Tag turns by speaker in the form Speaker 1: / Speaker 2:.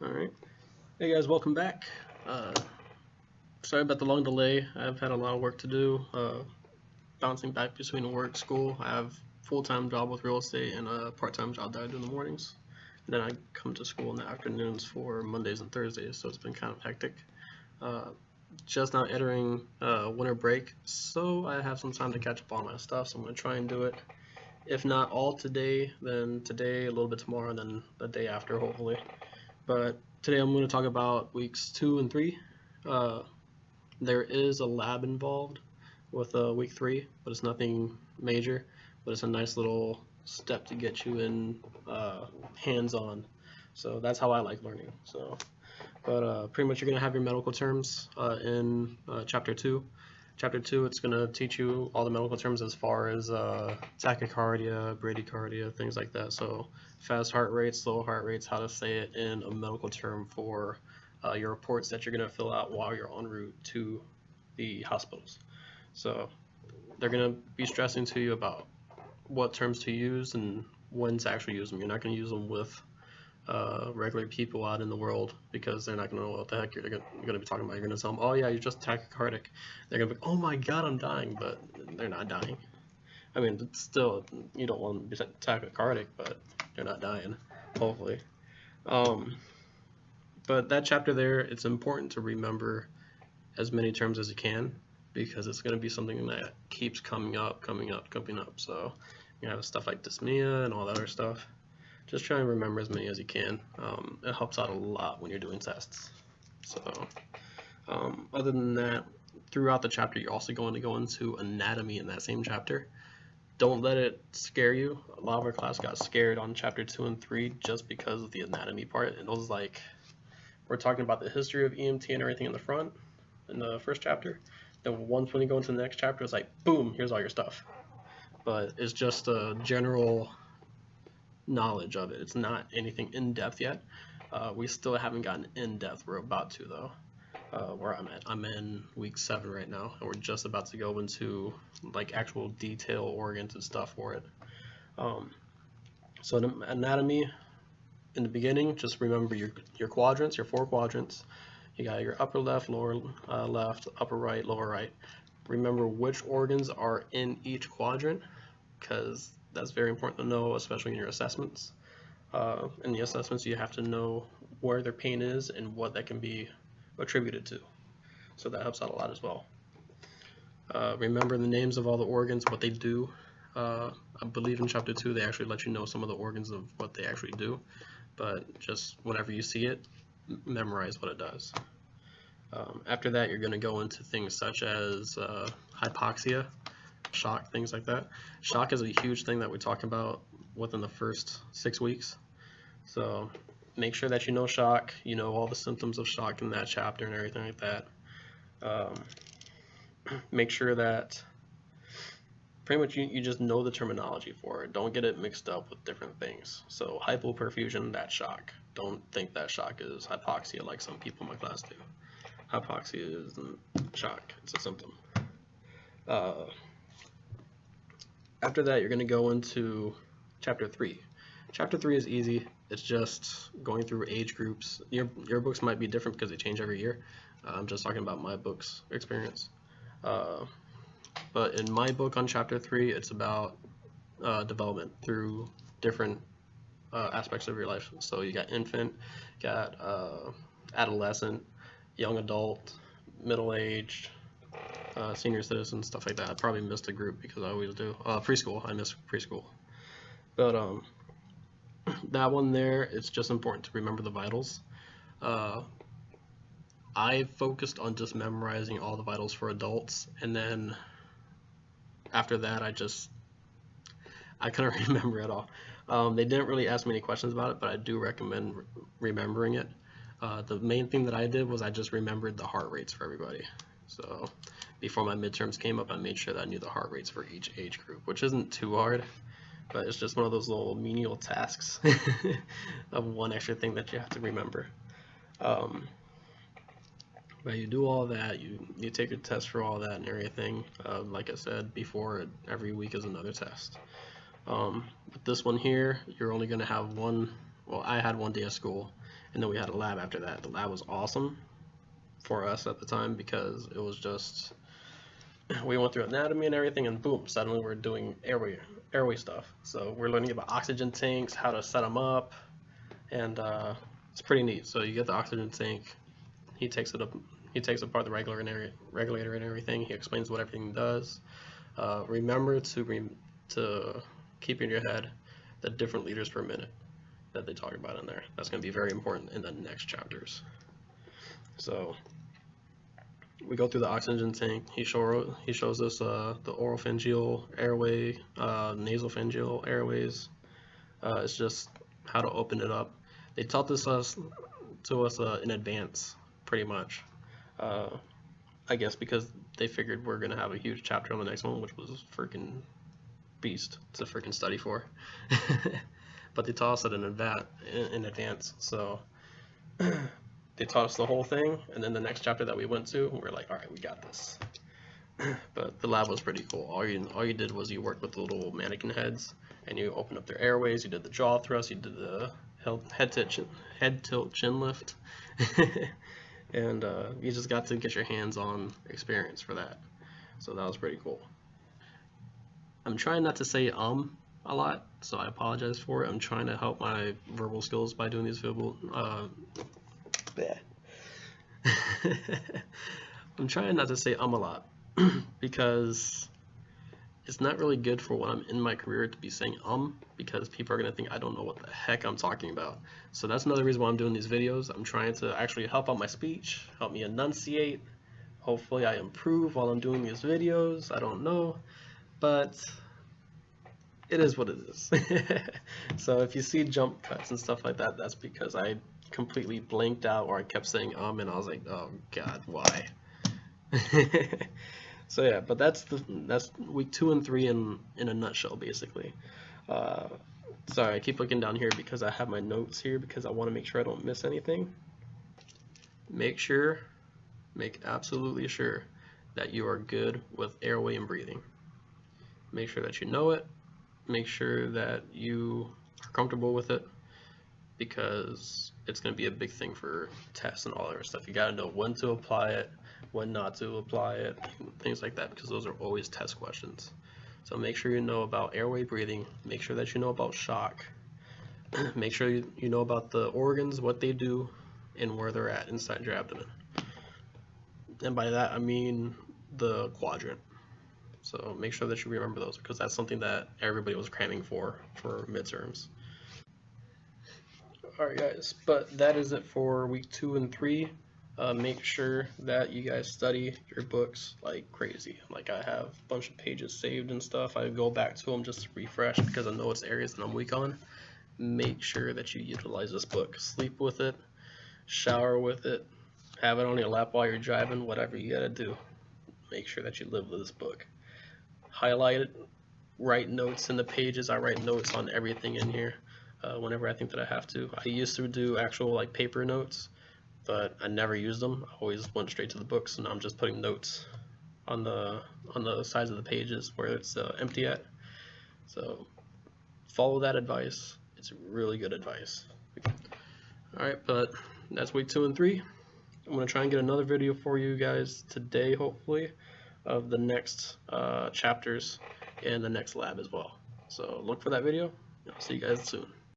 Speaker 1: Alright. Hey guys, welcome back. Uh, Sorry about the long delay. I've had a lot of work to do. Bouncing back between work, school. I have full-time job with real estate and a part-time job that I do in the mornings. And then I come to school in the afternoons for Mondays and Thursdays, so it's been kind of hectic. Uh, just now entering winter break, so I have some time to catch up on my stuff, so I'm going to try and do it. If not all today, then today, a little bit tomorrow, and then the day after, hopefully. But today I'm going to talk about weeks 2 and 3. Uh, there is a lab involved with week 3, but it's nothing major. But it's a nice little step to get you in hands-on. So that's how I like learning. But pretty much you're going to have your medical terms in chapter 2. Chapter 2, it's going to teach you all the medical terms as far as tachycardia, bradycardia, things like that. So fast heart rates, slow heart rates, how to say it in a medical term for your reports that you're going to fill out while you're en route to the hospitals. So they're going to be stressing to you about what terms to use and when to actually use them. You're not going to use them with regular people out in the world because they're not going to know what the heck you're going to be talking about. You're going to tell them, oh yeah, you're just tachycardic. They're going to be, oh my god, I'm dying, but they're not dying. I mean, still, you don't want them to be tachycardic, but they're not dying, hopefully. But that chapter there, it's important to remember as many terms as you can because it's going to be something that keeps coming up. So you have stuff like dyspnea and all that other stuff. Just try and remember as many as you can. It helps out a lot when you're doing tests. So other than that, throughout the chapter, you're also going to go into anatomy in that same chapter. Don't let it scare you. A lot of our class got scared on chapter 2 and 3 just because of the anatomy part. And it was like, we're talking about the history of EMT and everything in the front in the first chapter. Then once when you go into the next chapter, it's like, boom, here's all your stuff. But it's just a general knowledge of it. It's not anything in depth yet. We still haven't gotten in depth. We're about to though. Where I'm at, I'm in week 7 right now, and we're just about to go into like actual detail-oriented stuff for it. So in anatomy, in the beginning, just remember your quadrants, your 4 quadrants. You got your upper left, lower left, upper right, lower right. Remember which organs are in each quadrant, because that's very important to know, especially in your assessments. In the assessments, you have to know where their pain is and what that can be attributed to. So that helps out a lot as well. Remember the names of all the organs, what they do. I believe in chapter 2 they actually let you know some of the organs of what they actually do, but just whenever you see it, memorize what it does. After that, you're going to go into things such as hypoxia, shock, things like that. Shock is a huge thing that we talk about within the first 6 weeks. So make sure that you know shock, you know all the symptoms of shock in that chapter and everything like that. Make sure that pretty much you just know the terminology for it. Don't get it mixed up with different things. So hypoperfusion, that's shock. Don't think that shock is hypoxia like some people in my class do. Hypoxia isn't shock, it's a symptom. After that, you're going to go into chapter 3. Chapter 3 is easy. It's just going through age groups. Your books might be different because they change every year. I'm just talking about my book's experience. But in my book on chapter 3, it's about development through different aspects of your life. So you got infant, got adolescent, young adult, middle-aged, senior citizen, stuff like that. I probably missed a group because I always do. Preschool, I missed preschool. But that one there, it's just important to remember the vitals. I focused on just memorizing all the vitals for adults, and then after that I couldn't remember it all. They didn't really ask me any questions about it, but I do recommend remembering it. The main thing that I did was I just remembered the heart rates for everybody. So before my midterms came up, I made sure that I knew the heart rates for each age group, which isn't too hard, but it's just one of those little menial tasks of one extra thing that you have to remember. But you do all that, you take your test for all that and everything. Like I said before, every week is another test. With this one here, you're only going to have one, well, I had one day of school, and then we had a lab after that. The lab was awesome for us at the time because it was just, we went through anatomy and everything, and boom, suddenly we're doing airway stuff. So we're learning about oxygen tanks, how to set them up, and it's pretty neat. So you get the oxygen tank, he takes it up, he takes apart the regulator and everything. He explains what everything does. Remember to keep in your head the different liters per minute that they talk about in there. That's going to be very important in the next chapters. So we go through the oxygen tank. He shows us the oropharyngeal airway, nasopharyngeal airways. It's just how to open it up. They taught this to us in advance, pretty much. I guess because they figured we're gonna have a huge chapter on the next one, which was freaking beast to freaking study for. But they taught us it in advance, so they taught us the whole thing, and then the next chapter that we went to, we were like, all right, we got this. But the lab was pretty cool. All you did was you worked with the little mannequin heads, and you opened up their airways. You did the jaw thrust. You did the head tilt chin lift, and you just got to get your hands-on experience for that. So that was pretty cool. I'm trying not to say a lot, so I apologize for it. I'm trying to help my verbal skills by doing these verbal. I'm trying not to say a lot because it's not really good for when I'm in my career to be saying because people are going to think I don't know what the heck I'm talking about. So that's another reason why I'm doing these videos. I'm trying to actually help out my speech, help me enunciate. Hopefully I improve while I'm doing these videos. I don't know, but it is what it is. So if you see jump cuts and stuff like that, that's because I completely blanked out, or I kept saying and I was like, oh god, why? So yeah, but that's week 2 and 3 in a nutshell, basically. Sorry, I keep looking down here because I have my notes here because I want to make sure I don't miss anything. Make absolutely sure that you are good with airway and breathing. Make sure that you know it. Make sure that you are comfortable with it, because it's going to be a big thing for tests and all that stuff. You got to know when to apply it, when not to apply it, things like that, because those are always test questions. So make sure you know about airway breathing. Make sure that you know about shock. Make sure you know about the organs, what they do, and where they're at inside your abdomen. And by that I mean the quadrant. So make sure that you remember those, because that's something that everybody was cramming for midterms. Alright guys, but that is it for week 2 and 3. Make sure that you guys study your books like crazy. Like, I have a bunch of pages saved and stuff. I go back to them just to refresh because I know it's areas that I'm weak on. Make sure that you utilize this book. Sleep with it, shower with it, have it on your lap while you're driving, whatever you gotta do. Make sure that you live with this book. Highlight it, write notes in the pages. I write notes on everything in here whenever I think that I have to. I used to do actual like paper notes, but I never used them. I always went straight to the books, and I'm just putting notes on the sides of the pages where it's empty at. So follow that advice. It's really good advice. Alright, but that's week 2 and 3. I'm going to try and get another video for you guys today, hopefully, of the next chapters and the next lab as well. So look for that video. I'll see you guys soon.